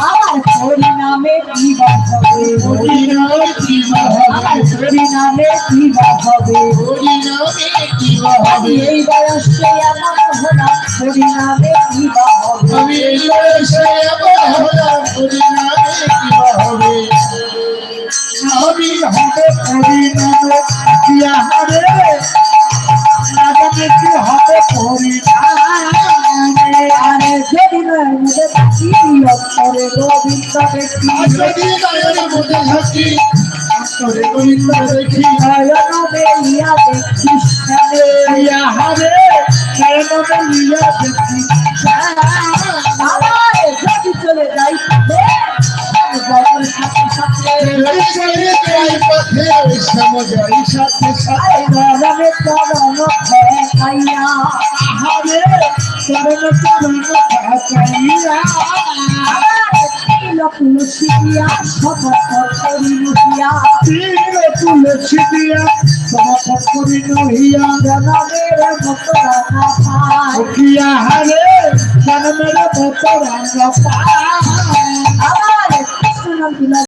আমার হরিনামে কি বা হবে হরিনামে কি বা হবে এই বয়সে আমার হলাম হরিনামে কি বা হবে আমি হবে পরিণামে বিহারে নাগমে কি হবে পরিণামে আরে যদি নয় মুদে থাকি অন্তরে গোবিন্দ দেখি যদি নয়নে মুদে থাকি অন্তরে গোবিন্দ দেখি নয়ন বেলিয়া দেখি বিহারে নয়ন লিয়া দেখি আমার যদি চলে যাই সাথে সমজয় সাথে সাথে চরণে চরণ খাইয়া তুলসী দিয়া সমর্থন করি নহিয়া তুলসী দিয়া সমর্থন করি নহিয়া জনমের মতো রাখা পায় হারে জন্মের মতো রাঙ্গা